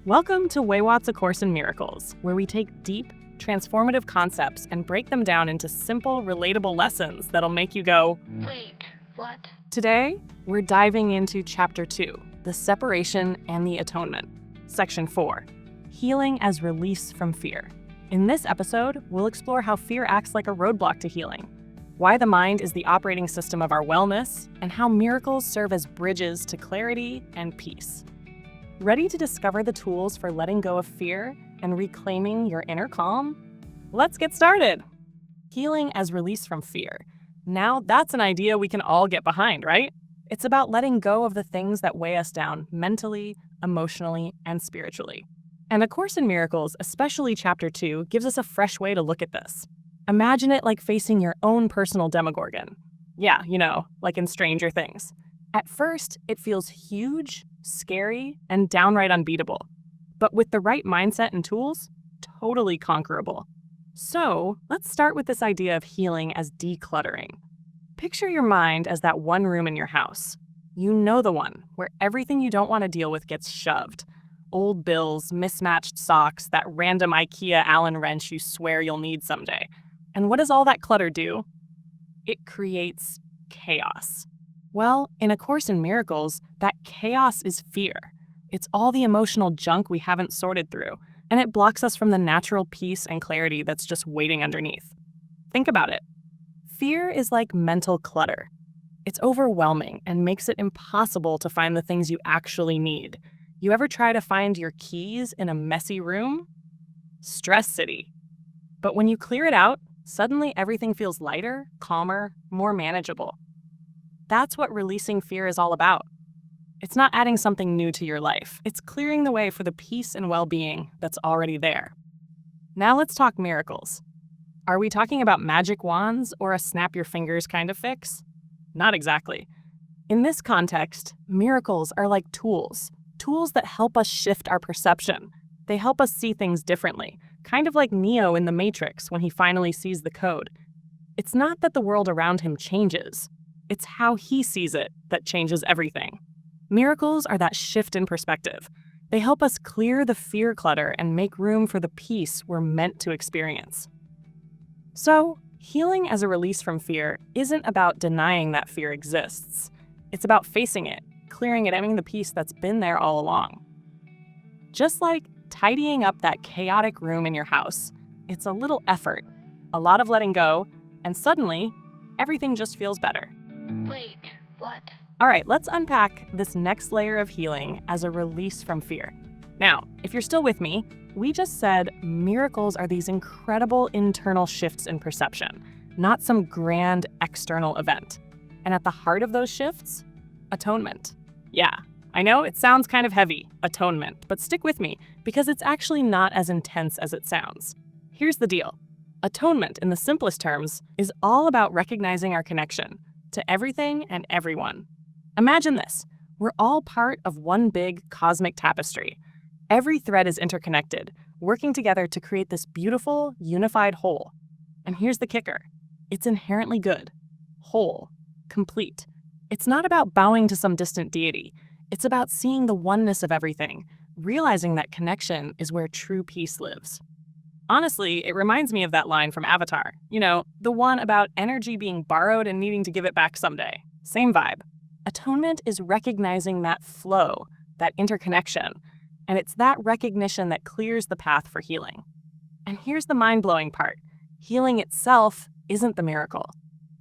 Welcome to weiwat's A Course in Miracles, where we take deep, transformative concepts and break them down into simple, relatable lessons that'll make you go, Wait, what? Today, we're diving into Chapter 2, The Separation and the Atonement, Section 4, Healing as Release from Fear. In this episode, we'll explore how fear acts like a roadblock to healing, why the mind is the operating system of our wellness, and how miracles serve as bridges to clarity and peace. Ready to discover the tools for letting go of fear and reclaiming your inner calm? Let's get started! Healing as release from fear. Now that's an idea we can all get behind, right? It's about letting go of the things that weigh us down mentally, emotionally, and spiritually. And A Course in Miracles, especially Chapter 2, gives us a fresh way to look at this. Imagine it like facing your own personal demogorgon. Yeah, like in Stranger Things. At first, it feels huge, scary, and downright unbeatable. But with the right mindset and tools, totally conquerable. So, let's start with this idea of healing as decluttering. Picture your mind as that one room in your house. You know the one, where everything you don't want to deal with gets shoved. Old bills, mismatched socks, that random IKEA Allen wrench you swear you'll need someday. And what does all that clutter do? It creates chaos. Well, in A Course in Miracles, that chaos is fear. It's all the emotional junk we haven't sorted through, and it blocks us from the natural peace and clarity that's just waiting underneath. Think about it. Fear is like mental clutter. It's overwhelming and makes it impossible to find the things you actually need. You ever try to find your keys in a messy room? Stress city. But when you clear it out, suddenly everything feels lighter, calmer, more manageable. That's what releasing fear is all about. It's not adding something new to your life. It's clearing the way for the peace and well-being that's already there. Now let's talk miracles. Are we talking about magic wands or a snap your fingers kind of fix? Not exactly. In this context, miracles are like tools that help us shift our perception. They help us see things differently, kind of like Neo in The Matrix when he finally sees the code. It's not that the world around him changes. It's how he sees it that changes everything. Miracles are that shift in perspective. They help us clear the fear clutter and make room for the peace we're meant to experience. So, healing as a release from fear isn't about denying that fear exists. It's about facing it, clearing it, and the peace that's been there all along. Just like tidying up that chaotic room in your house, it's a little effort, a lot of letting go, and suddenly, everything just feels better. Wait, what? All right, let's unpack this next layer of healing as a release from fear. Now, if you're still with me, we just said miracles are these incredible internal shifts in perception, not some grand external event. And at the heart of those shifts, atonement. Yeah, I know it sounds kind of heavy, atonement, but stick with me because it's actually not as intense as it sounds. Here's the deal. Atonement, in the simplest terms, is all about recognizing our connection to everything and everyone. Imagine this. We're all part of one big cosmic tapestry. Every thread is interconnected, working together to create this beautiful, unified whole. And here's the kicker. It's inherently good, whole, complete. It's not about bowing to some distant deity. It's about seeing the oneness of everything, realizing that connection is where true peace lives. Honestly, it reminds me of that line from Avatar. The one about energy being borrowed and needing to give it back someday. Same vibe. Atonement is recognizing that flow, that interconnection, and it's that recognition that clears the path for healing. And here's the mind-blowing part. Healing itself isn't the miracle.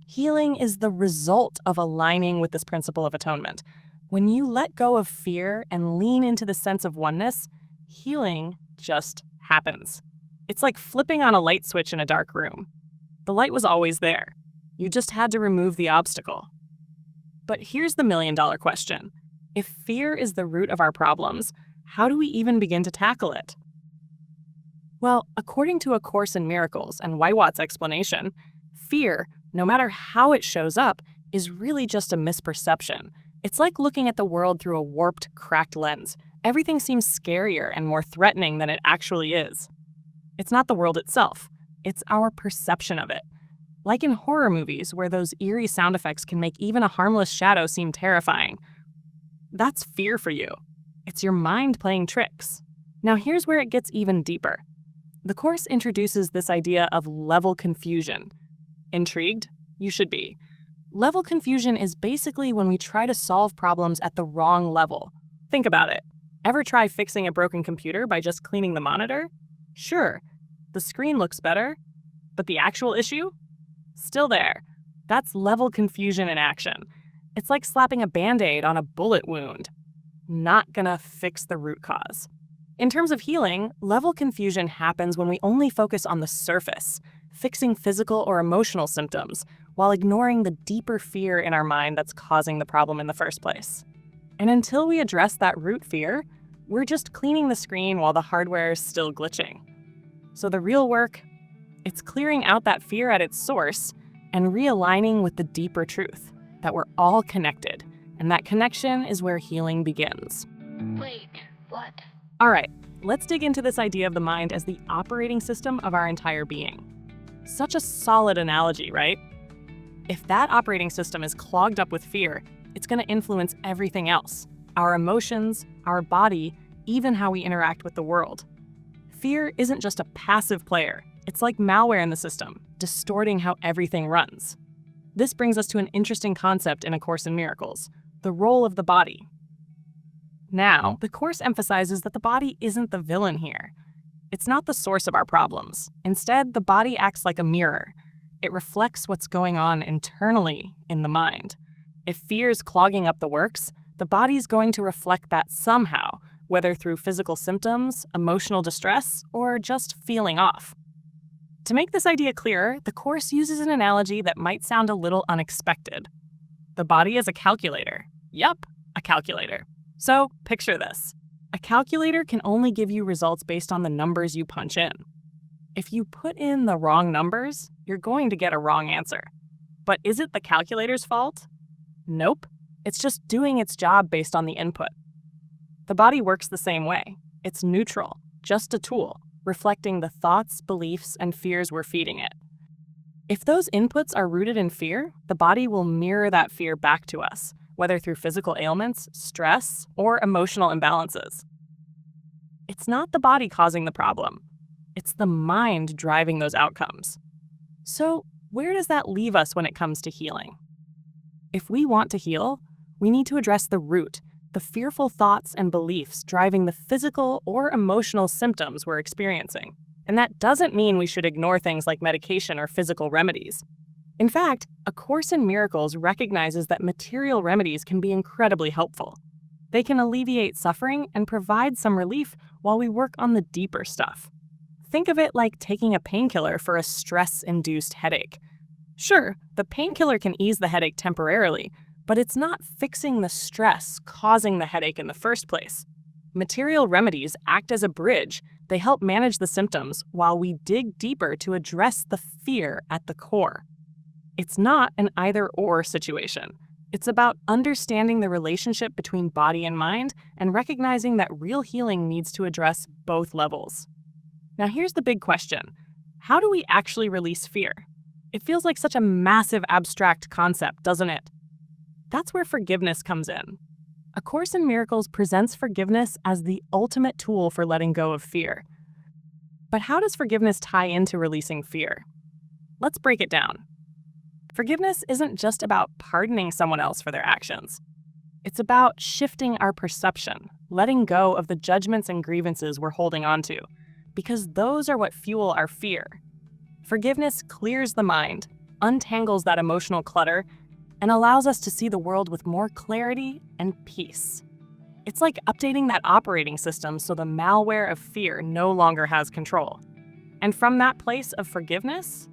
Healing is the result of aligning with this principle of atonement. When you let go of fear and lean into the sense of oneness, healing just happens. It's like flipping on a light switch in a dark room. The light was always there. You just had to remove the obstacle. But here's the million-dollar question. If fear is the root of our problems, how do we even begin to tackle it? Well, according to A Course in Miracles and weiwat's explanation, fear, no matter how it shows up, is really just a misperception. It's like looking at the world through a warped, cracked lens. Everything seems scarier and more threatening than it actually is. It's not the world itself. It's our perception of it. Like in horror movies, where those eerie sound effects can make even a harmless shadow seem terrifying. That's fear for you. It's your mind playing tricks. Now here's where it gets even deeper. The course introduces this idea of level confusion. Intrigued? You should be. Level confusion is basically when we try to solve problems at the wrong level. Think about it. Ever try fixing a broken computer by just cleaning the monitor? Sure, the screen looks better, but the actual issue? Still there. That's level confusion in action. It's like slapping a Band-Aid on a bullet wound. Not gonna fix the root cause. In terms of healing, level confusion happens when we only focus on the surface, fixing physical or emotional symptoms, while ignoring the deeper fear in our mind that's causing the problem in the first place. And until we address that root fear, we're just cleaning the screen while the hardware is still glitching. So the real work, it's clearing out that fear at its source and realigning with the deeper truth, that we're all connected, and that connection is where healing begins. Wait, what? All right, let's dig into this idea of the mind as the operating system of our entire being. Such a solid analogy, right? If that operating system is clogged up with fear, it's going to influence everything else, our emotions, our body, even how we interact with the world. Fear isn't just a passive player. It's like malware in the system, distorting how everything runs. This brings us to an interesting concept in A Course in Miracles, the role of the body. Now, the Course emphasizes that the body isn't the villain here. It's not the source of our problems. Instead, the body acts like a mirror. It reflects what's going on internally in the mind. If fear is clogging up the works, the body's going to reflect that somehow, whether through physical symptoms, emotional distress, or just feeling off. To make this idea clearer, the Course uses an analogy that might sound a little unexpected. The body is a calculator. Yup, a calculator. So, picture this. A calculator can only give you results based on the numbers you punch in. If you put in the wrong numbers, you're going to get a wrong answer. But is it the calculator's fault? Nope. It's just doing its job based on the input. The body works the same way. It's neutral, just a tool, reflecting the thoughts, beliefs, and fears we're feeding it. If those inputs are rooted in fear, the body will mirror that fear back to us, whether through physical ailments, stress, or emotional imbalances. It's not the body causing the problem. It's the mind driving those outcomes. So, where does that leave us when it comes to healing? If we want to heal, we need to address the root, the fearful thoughts and beliefs driving the physical or emotional symptoms we're experiencing. And that doesn't mean we should ignore things like medication or physical remedies. In fact, A Course in Miracles recognizes that material remedies can be incredibly helpful. They can alleviate suffering and provide some relief while we work on the deeper stuff. Think of it like taking a painkiller for a stress-induced headache. Sure, the painkiller can ease the headache temporarily, but it's not fixing the stress causing the headache in the first place. Material remedies act as a bridge. They help manage the symptoms while we dig deeper to address the fear at the core. It's not an either-or situation. It's about understanding the relationship between body and mind and recognizing that real healing needs to address both levels. Now here's the big question. How do we actually release fear? It feels like such a massive abstract concept, doesn't it? That's where forgiveness comes in. A Course in Miracles presents forgiveness as the ultimate tool for letting go of fear. But how does forgiveness tie into releasing fear? Let's break it down. Forgiveness isn't just about pardoning someone else for their actions. It's about shifting our perception, letting go of the judgments and grievances we're holding on to, because those are what fuel our fear. Forgiveness clears the mind, untangles that emotional clutter, and allows us to see the world with more clarity and peace. It's like updating that operating system so the malware of fear no longer has control. And from that place of forgiveness,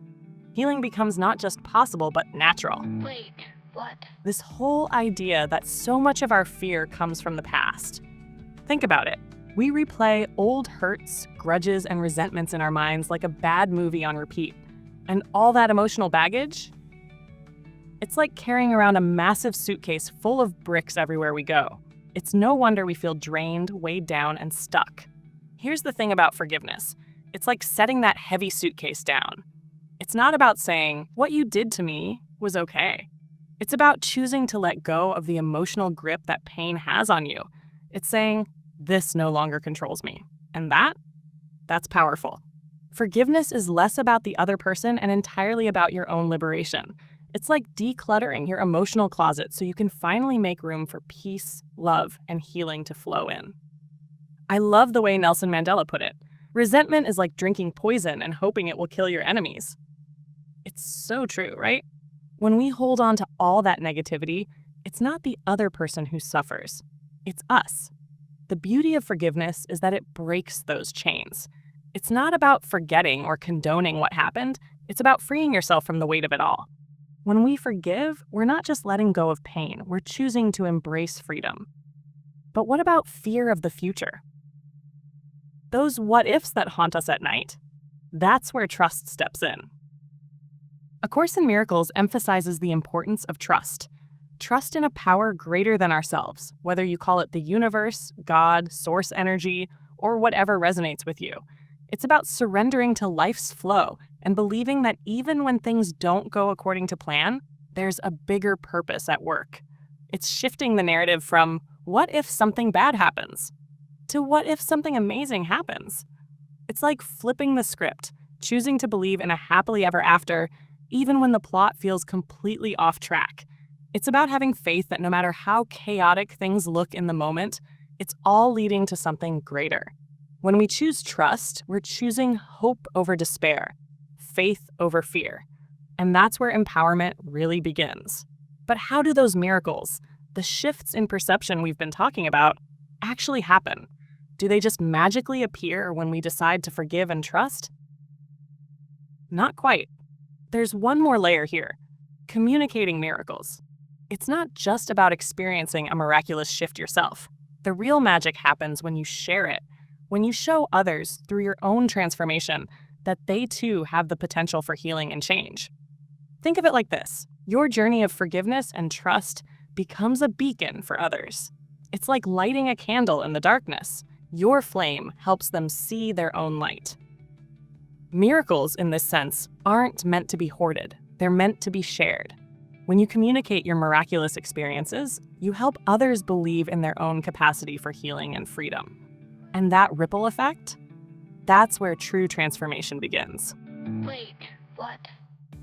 healing becomes not just possible, but natural. Wait, what? This whole idea that so much of our fear comes from the past. Think about it. We replay old hurts, grudges, and resentments in our minds like a bad movie on repeat. And all that emotional baggage? It's like carrying around a massive suitcase full of bricks everywhere we go. It's no wonder we feel drained, weighed down, and stuck. Here's the thing about forgiveness. It's like setting that heavy suitcase down. It's not about saying, what you did to me was okay. It's about choosing to let go of the emotional grip that pain has on you. It's saying, this no longer controls me. And that's powerful. Forgiveness is less about the other person and entirely about your own liberation. It's like decluttering your emotional closet so you can finally make room for peace, love, and healing to flow in. I love the way Nelson Mandela put it. Resentment is like drinking poison and hoping it will kill your enemies. It's so true, right? When we hold on to all that negativity, it's not the other person who suffers. It's us. The beauty of forgiveness is that it breaks those chains. It's not about forgetting or condoning what happened. It's about freeing yourself from the weight of it all. When we forgive, we're not just letting go of pain. We're choosing to embrace freedom. But what about fear of the future? Those what-ifs that haunt us at night? That's where trust steps in. A Course in Miracles emphasizes the importance of trust. Trust in a power greater than ourselves, whether you call it the universe, God, source energy, or whatever resonates with you. It's about surrendering to life's flow and believing that even when things don't go according to plan, there's a bigger purpose at work. It's shifting the narrative from, what if something bad happens? To what if something amazing happens? It's like flipping the script, choosing to believe in a happily ever after, even when the plot feels completely off track. It's about having faith that no matter how chaotic things look in the moment, it's all leading to something greater. When we choose trust, we're choosing hope over despair, faith over fear. And that's where empowerment really begins. But how do those miracles, the shifts in perception we've been talking about, actually happen? Do they just magically appear when we decide to forgive and trust? Not quite. There's one more layer here: communicating miracles. It's not just about experiencing a miraculous shift yourself. The real magic happens when you share it, when you show others through your own transformation that they too have the potential for healing and change. Think of it like this: your journey of forgiveness and trust becomes a beacon for others. It's like lighting a candle in the darkness. Your flame helps them see their own light. Miracles, in this sense, aren't meant to be hoarded. They're meant to be shared. When you communicate your miraculous experiences, you help others believe in their own capacity for healing and freedom. And that ripple effect? That's where true transformation begins. Wait, what?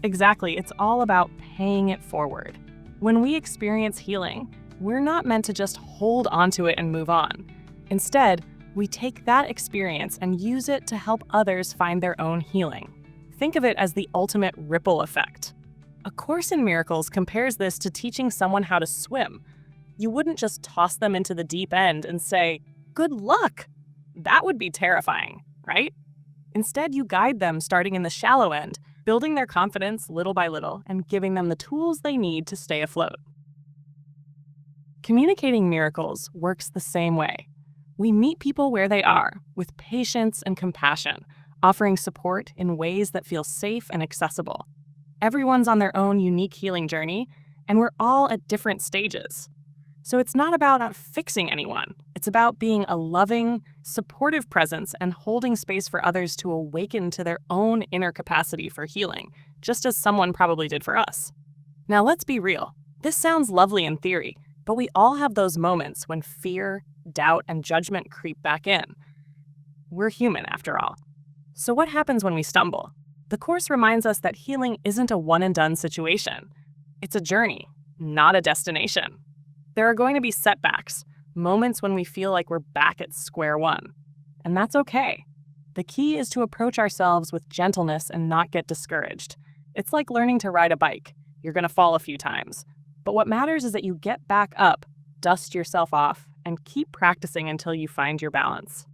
Exactly, it's all about paying it forward. When we experience healing, we're not meant to just hold onto it and move on. Instead, we take that experience and use it to help others find their own healing. Think of it as the ultimate ripple effect. A Course in Miracles compares this to teaching someone how to swim. You wouldn't just toss them into the deep end and say, "Good luck!" That would be terrifying, right? Instead, you guide them starting in the shallow end, building their confidence little by little and giving them the tools they need to stay afloat. Communicating miracles works the same way. We meet people where they are, with patience and compassion, offering support in ways that feel safe and accessible. Everyone's on their own unique healing journey, and we're all at different stages. So it's not about fixing anyone. It's about being a loving, supportive presence and holding space for others to awaken to their own inner capacity for healing, just as someone probably did for us. Now let's be real. This sounds lovely in theory, but we all have those moments when fear, doubt, and judgment creep back in. We're human, after all. So what happens when we stumble? The Course reminds us that healing isn't a one-and-done situation. It's a journey, not a destination. There are going to be setbacks, moments when we feel like we're back at square one. And that's okay. The key is to approach ourselves with gentleness and not get discouraged. It's like learning to ride a bike. You're going to fall a few times. But what matters is that you get back up, dust yourself off, and keep practicing until you find your balance.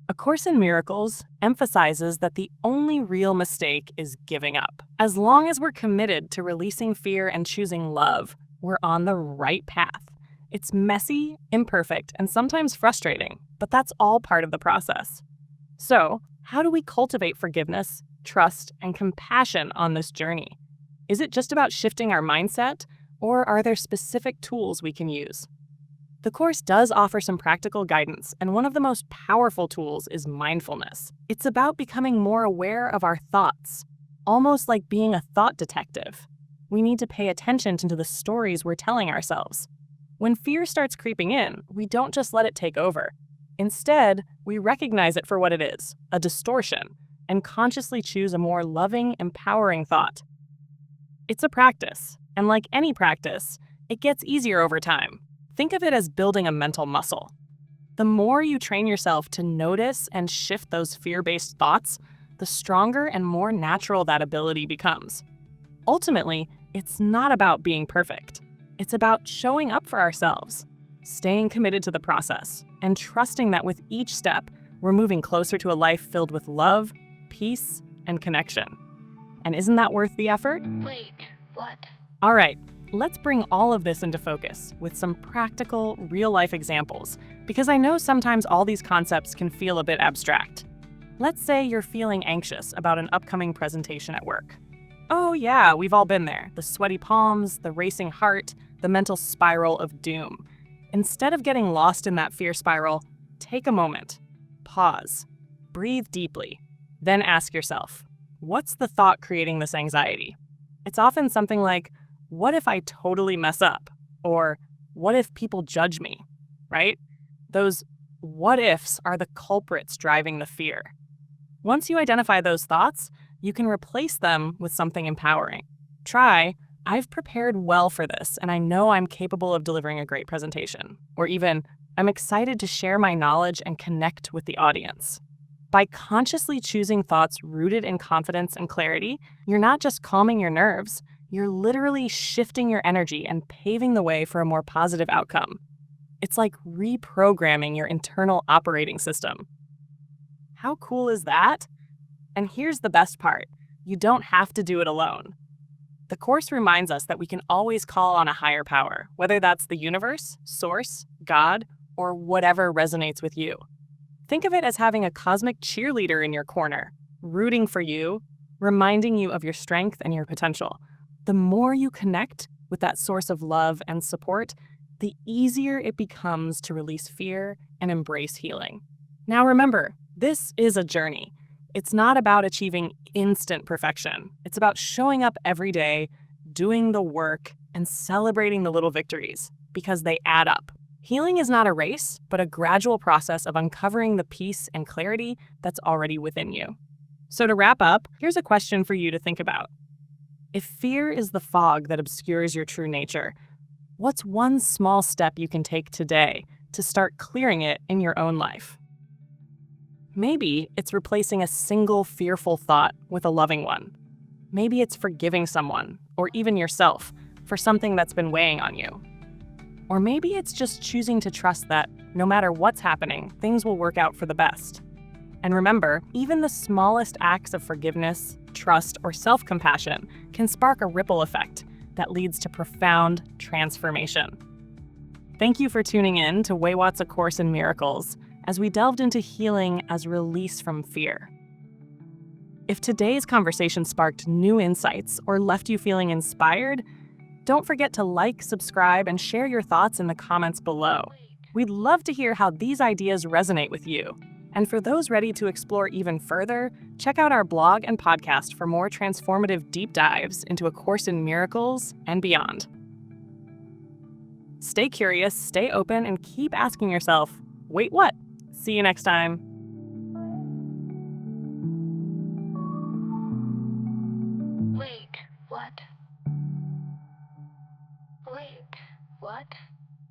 A Course in Miracles emphasizes that the only real mistake is giving up. As long as we're committed to releasing fear and choosing love, we're on the right path. It's messy, imperfect, and sometimes frustrating, but that's all part of the process. So, how do we cultivate forgiveness, trust, and compassion on this journey? Is it just about shifting our mindset, or are there specific tools we can use? The Course does offer some practical guidance, and one of the most powerful tools is mindfulness. It's about becoming more aware of our thoughts, almost like being a thought detective. We need to pay attention to the stories we're telling ourselves. When fear starts creeping in, we don't just let it take over. Instead, we recognize it for what it is, a distortion, and consciously choose a more loving, empowering thought. It's a practice, and like any practice, it gets easier over time. Think of it as building a mental muscle. The more you train yourself to notice and shift those fear-based thoughts, the stronger and more natural that ability becomes. Ultimately, it's not about being perfect. It's about showing up for ourselves, staying committed to the process, and trusting that with each step, we're moving closer to a life filled with love, peace, and connection. And isn't that worth the effort? Wait, what? All right, let's bring all of this into focus with some practical, real-life examples, because I know sometimes all these concepts can feel a bit abstract. Let's say you're feeling anxious about an upcoming presentation at work. Oh yeah, we've all been there. The sweaty palms, the racing heart, the mental spiral of doom. Instead of getting lost in that fear spiral, take a moment, pause, breathe deeply, then ask yourself, what's the thought creating this anxiety? It's often something like, what if I totally mess up? Or what if people judge me, right? Those what ifs are the culprits driving the fear. Once you identify those thoughts, you can replace them with something empowering. Try, I've prepared well for this, and I know I'm capable of delivering a great presentation. Or even, I'm excited to share my knowledge and connect with the audience. By consciously choosing thoughts rooted in confidence and clarity, you're not just calming your nerves, you're literally shifting your energy and paving the way for a more positive outcome. It's like reprogramming your internal operating system. How cool is that? And here's the best part. You don't have to do it alone. The Course reminds us that we can always call on a higher power, whether that's the universe, source, God, or whatever resonates with you. Think of it as having a cosmic cheerleader in your corner, rooting for you, reminding you of your strength and your potential. The more you connect with that source of love and support, the easier it becomes to release fear and embrace healing. Now remember, this is a journey. It's not about achieving instant perfection. It's about showing up every day, doing the work, and celebrating the little victories, because they add up. Healing is not a race, but a gradual process of uncovering the peace and clarity that's already within you. So to wrap up, here's a question for you to think about. If fear is the fog that obscures your true nature, what's one small step you can take today to start clearing it in your own life? Maybe it's replacing a single fearful thought with a loving one. Maybe it's forgiving someone, or even yourself, for something that's been weighing on you. Or maybe it's just choosing to trust that, no matter what's happening, things will work out for the best. And remember, even the smallest acts of forgiveness, trust, or self-compassion can spark a ripple effect that leads to profound transformation. Thank you for tuning in to weiwat's A Course in Miracles, as we delved into healing as release from fear. If today's conversation sparked new insights or left you feeling inspired, don't forget to like, subscribe, and share your thoughts in the comments below. We'd love to hear how these ideas resonate with you. And for those ready to explore even further, check out our blog and podcast for more transformative deep dives into A Course in Miracles and beyond. Stay curious, stay open, and keep asking yourself, wait, what? See you next time.